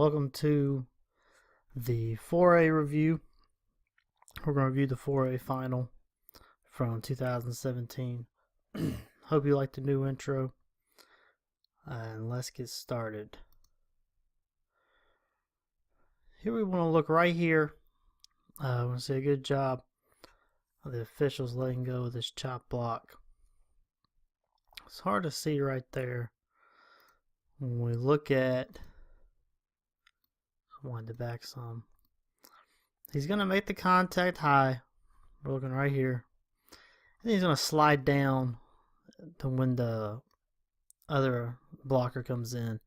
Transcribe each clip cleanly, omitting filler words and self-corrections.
Welcome to the 4A review. We're going to review the 4A final from 2017. Hope you like the new intro. And let's get started. Here we want to look right here. I want to say a good job of the officials letting go of this chop block. It's hard to see right there. When we look at, wind it back some. He's going to make the contact high. We're looking right here. And he's going to slide down to when the other blocker comes in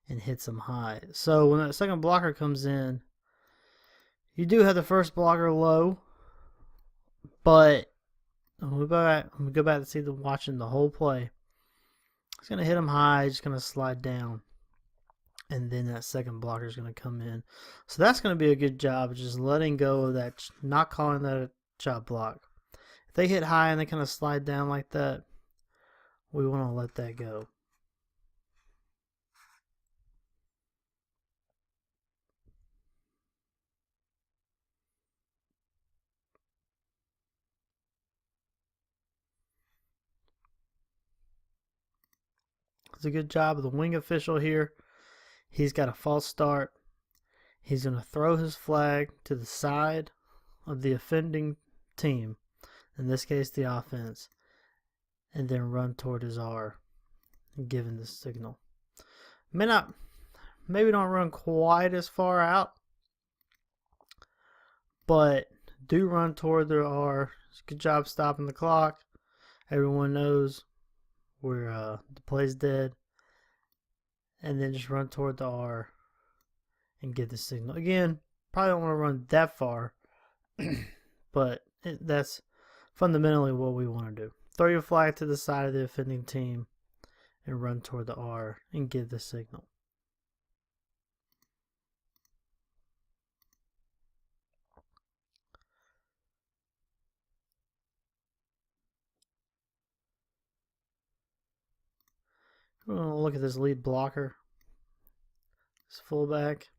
and hits him high. So when that second blocker comes in, you do have the first blocker low, but when we go back to see watching the whole play, it's going to hit him high, just going to slide down, and then that second blocker is going to come in. So that's going to be a good job of just letting go of that, not calling that a chop block. If they hit high and they kind of slide down like that, we want to let that go. It's a good job of the wing official here. He's got a false start. He's going to throw his flag to the side of the offending team, in this case the offense, and then run toward his R, giving the signal. Maybe don't run quite as far out, but do run toward their R. Good job stopping the clock. Everyone knows where the play's dead, and then just run toward the R and give the signal. Again, probably don't want to run that far, but that's fundamentally what we want to do. Throw your flag to the side of the offending team and run toward the R and give the signal. We're going to look at this lead blocker, this fullback.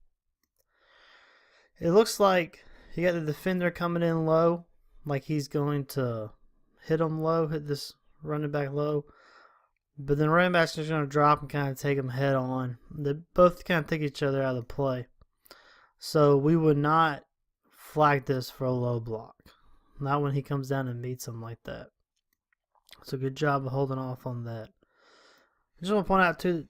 It looks like you got the defender coming in low, like he's going to hit him low, hit this running back low. But then running back's just going to drop and kind of take him head on. They both kind of take each other out of the play. So we would not flag this for a low block. Not when he comes down and meets him like that. So good job of holding off on that. I just want to point out too,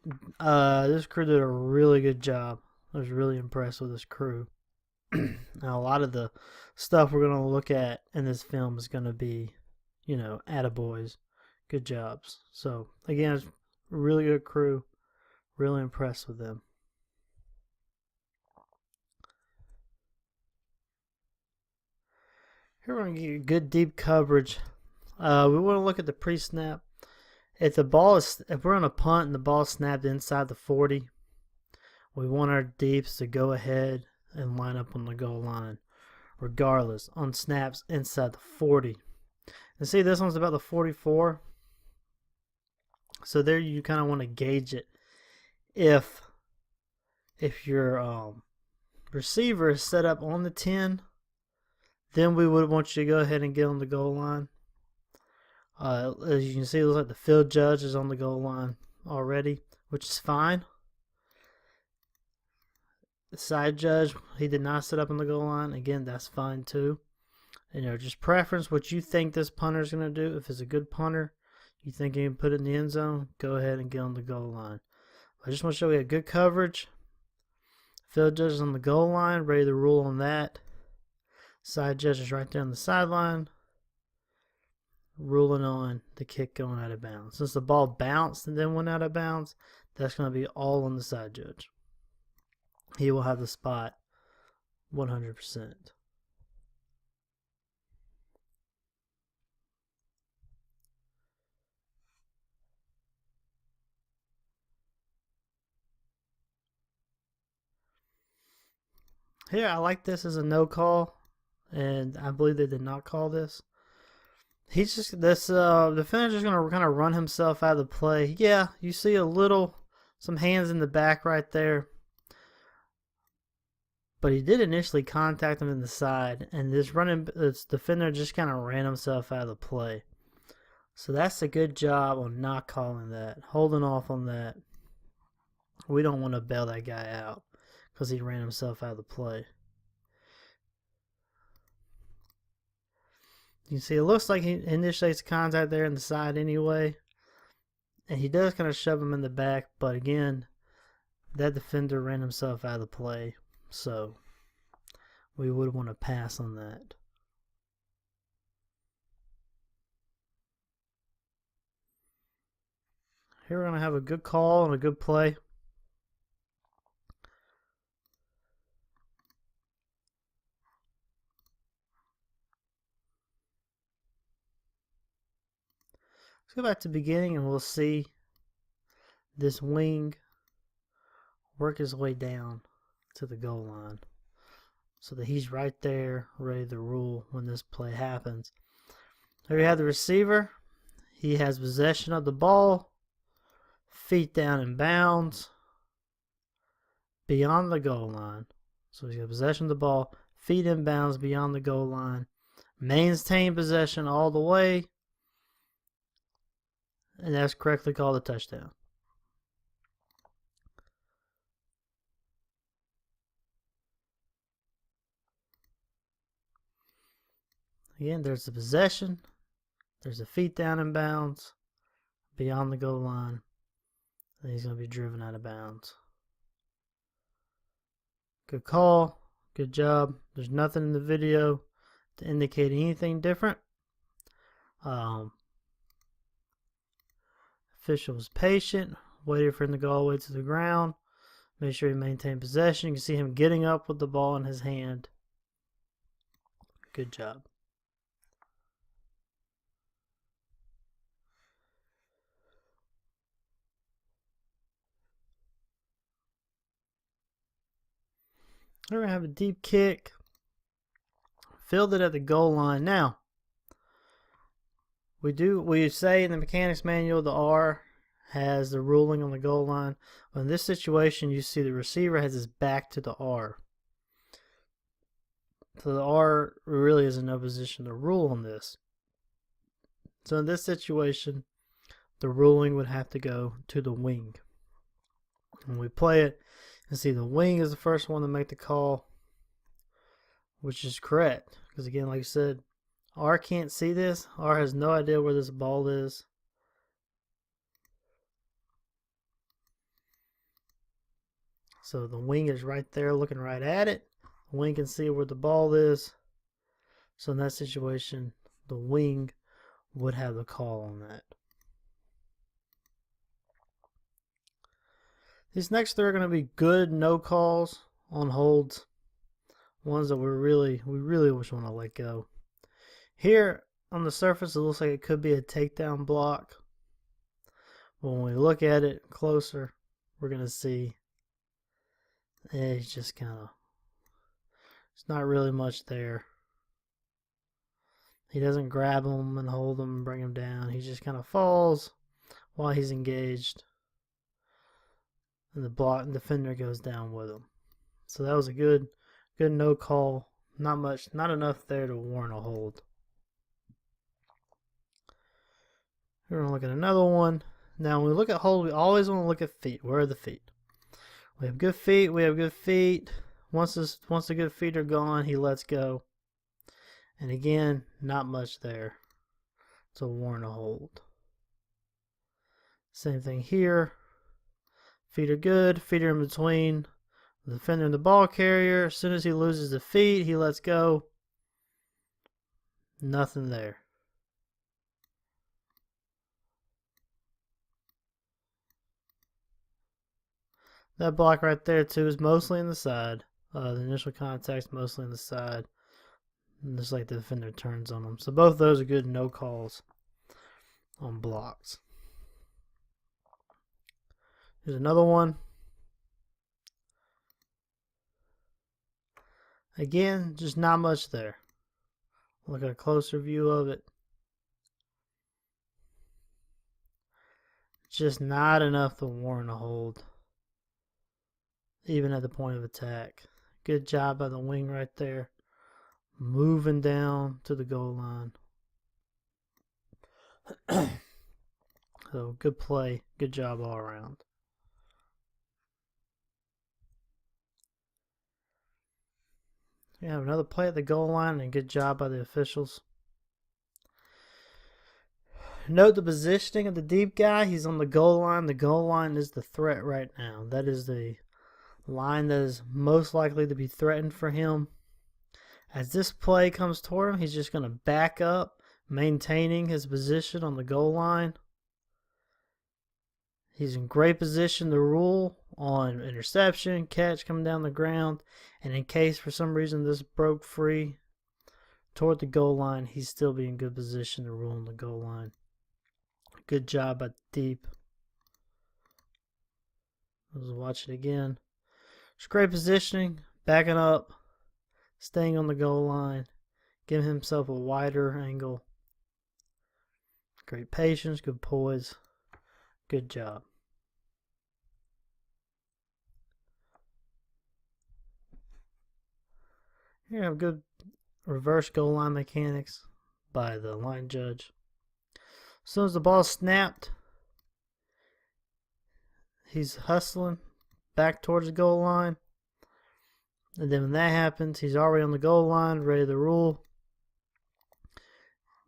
this crew did a really good job. I was really impressed with this crew. Now a lot of the stuff we're going to look at in this film is going to be, attaboys, good jobs. So again, it's a really good crew. Really impressed with them. Here we're going to get good deep coverage. We want to look at the pre-snap. If we're on a punt and the ball snapped inside the 40, we want our deeps to go ahead and line up on the goal line, regardless, on snaps inside the 40. And see, this one's about the 44. So there you kind of want to gauge it. If your receiver is set up on the 10, then we would want you to go ahead and get on the goal line. As you can see, it looks like the field judge is on the goal line already, which is fine. The side judge, he did not set up on the goal line. Again, that's fine too. Just preference what you think this punter is going to do. If it's a good punter, you think he can put it in the end zone, go ahead and get on the goal line. I just want to show you a good coverage. Field judge is on the goal line, ready to rule on that. Side judge is right there on the sideline, ruling on the kick going out of bounds. Since the ball bounced and then went out of bounds, that's going to be all on the side judge. He will have the spot 100%. Here, I like this as a no call, and I believe they did not call this. He's just, this defender's just going to kind of run himself out of the play. Yeah, you see some hands in the back right there. But he did initially contact him in the side, and this defender just kind of ran himself out of the play. So that's a good job on not calling that, holding off on that. We don't want to bail that guy out because he ran himself out of the play. You see, it looks like he initiates contact there in the side anyway. And he does kind of shove him in the back, but again, that defender ran himself out of the play. So we would want to pass on that. Here we're going to have a good call and a good play. Let's go back to the beginning and we'll see this wing work his way down to the goal line so that he's right there ready to rule when this play happens. Here we have the receiver. He has possession of the ball, feet down in bounds, beyond the goal line. So he's got possession of the ball, feet in bounds beyond the goal line, maintain possession all the way, and that's correctly called a touchdown. Again, there's the possession, there's the feet down in bounds, beyond the goal line, and he's going to be driven out of bounds. Good call, good job. There's nothing in the video to indicate anything different. Official was patient, waited for him to go all the way to the ground, made sure he maintained possession. You can see him getting up with the ball in his hand. Good job. We're going to have a deep kick. Filled it at the goal line. Now, we say in the mechanics manual the R has the ruling on the goal line. But in this situation, you see the receiver has his back to the R. So the R really is in no position to rule on this. So in this situation, the ruling would have to go to the wing. When we play it, you see the wing is the first one to make the call, which is correct. Because again, like I said, R can't see this. R has no idea where this ball is. So the wing is right there looking right at it. The wing can see where the ball is. So in that situation, the wing would have the call on that. These next three are going to be good no calls on holds. Ones that we really just want to let go. Here on the surface, it looks like it could be a takedown block. But when we look at it closer, we're going to see it's just kind of, it's not really much there. He doesn't grab him and hold him and bring him down. He just kind of falls while he's engaged. And the defender goes down with him. So that was a good no call. Not enough there to warrant a hold. We're going to look at another one. Now when we look at hold, we always want to look at feet. Where are the feet? We have good feet. We have good feet. Once the good feet are gone, he lets go. And again, not much there to warrant a hold. Same thing here. Feet are good. Feet are in between the defender and the ball carrier. As soon as he loses the feet, he lets go. Nothing there. That block right there too is mostly in the side. The initial contact's mostly in the side. And just like the defender turns on them. So both of those are good no calls on blocks. Here's another one. Again, just not much there. Look at a closer view of it. Just not enough to warrant a hold. Even at the point of attack. Good job by the wing right there. Moving down to the goal line. So good play. Good job all around. We have another play at the goal line and good job by the officials. Note the positioning of the deep guy. He's on the goal line. The goal line is the threat right now. That is the line that is most likely to be threatened for him. As this play comes toward him, he's just going to back up, maintaining his position on the goal line. He's in great position to rule on interception, catch coming down the ground, and in case for some reason this broke free toward the goal line, he's still be in good position to rule on the goal line. Good job by deep. Let's watch it again. It's great positioning, backing up, staying on the goal line, giving himself a wider angle. Great patience, good poise, good job. Here you have good reverse goal line mechanics by the line judge. As soon as the ball snapped, he's hustling back towards the goal line. And then when that happens, he's already on the goal line, ready to rule.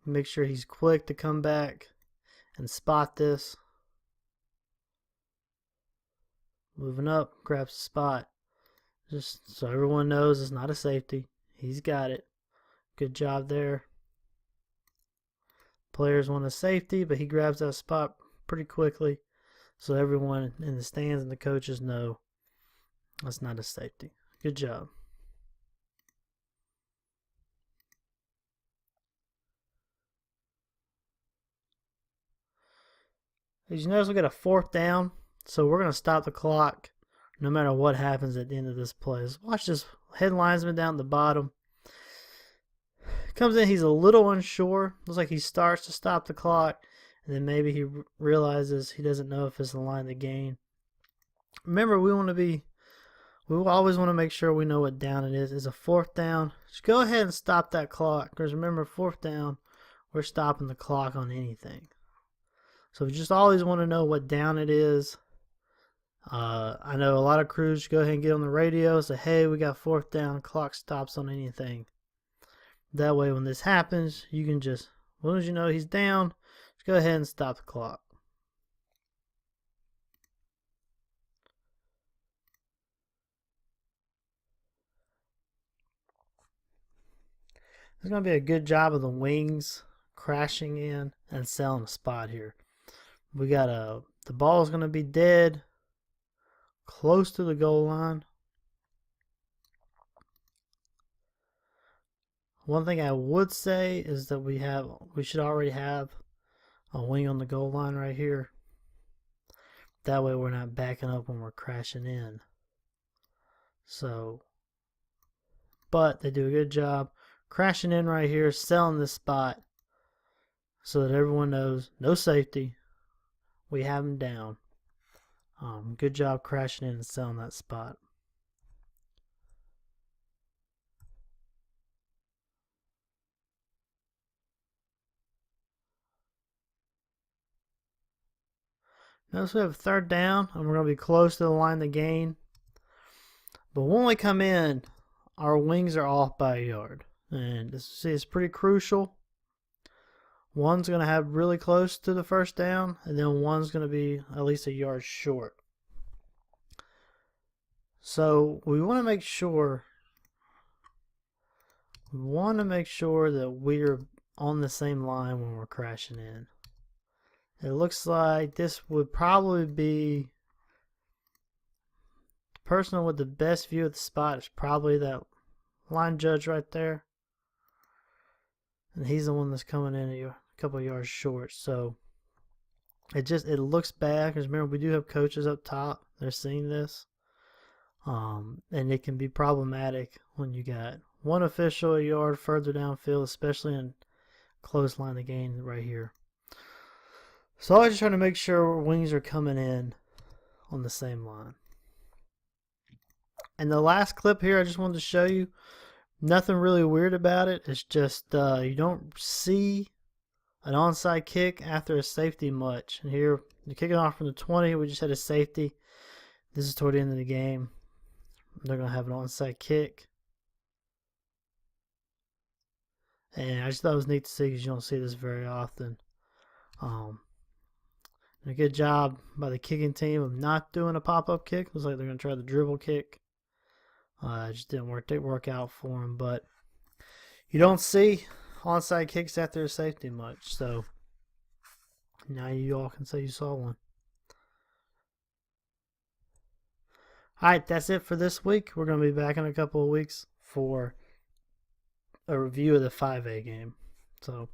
Make sure he's quick to come back and spot this. Moving up, grabs the spot. Just so everyone knows it's not a safety. He's got it. Good job there. Players want a safety, but he grabs that spot pretty quickly. So everyone in the stands and the coaches know that's not a safety. Good job. As you notice, we got a 4th down. So we're going to stop the clock no matter what happens at the end of this play. Let's watch this head linesman down at the bottom. Comes in, he's a little unsure. Looks like he starts to stop the clock. And then maybe he realizes he doesn't know if it's the line to gain. Remember, we always want to make sure we know what down it is. It's a 4th down. Just go ahead and stop that clock. Because remember, 4th down, we're stopping the clock on anything. So we just always want to know what down it is. I know a lot of crews go ahead and get on the radio and say, hey, we got 4th down, clock stops on anything. That way when this happens, you can just, as long as you know he's down, just go ahead and stop the clock. It's going to be a good job of the wings crashing in and selling a spot here. We got the ball is going to be dead close to the goal line. One thing I would say is that we should already have a wing on the goal line right here. That way we're not backing up when we're crashing in. So, but they do a good job crashing in right here, selling this spot so that everyone knows no safety. We have him down. Good job crashing in and selling that spot. Notice we have a 3rd down, and we're going to be close to the line to gain. But when we come in, our wings are off by a yard. And see, it's pretty crucial. One's going to have really close to the 1st down, and then one's going to be at least a yard short. So we want to make sure that we're on the same line when we're crashing in. It looks like this would probably be the person with the best view of the spot is probably that line judge right there. And he's the one that's coming in a couple of yards short. So it looks bad because remember we do have coaches up top. They're seeing this. And it can be problematic when you got one official a yard further downfield, especially in close line of gain right here. So I was just trying to make sure wings are coming in on the same line. And the last clip here, I just wanted to show you. Nothing really weird about it. It's just you don't see an onside kick after a safety much. And here, you're kicking off from the 20. We just had a safety. This is toward the end of the game. They're going to have an onside kick. And I just thought it was neat to see because you don't see this very often. A good job by the kicking team of not doing a pop-up kick. Looks like they're going to try the dribble kick. It just didn't work out for them. But you don't see onside kicks after a safety much. So now you all can say you saw one. Alright, that's it for this week. We're going to be back in a couple of weeks for a review of the 5A game. So,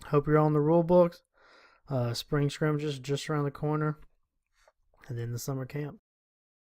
hope you're on the rule books. Spring scrimmages just around the corner. And then the summer camp.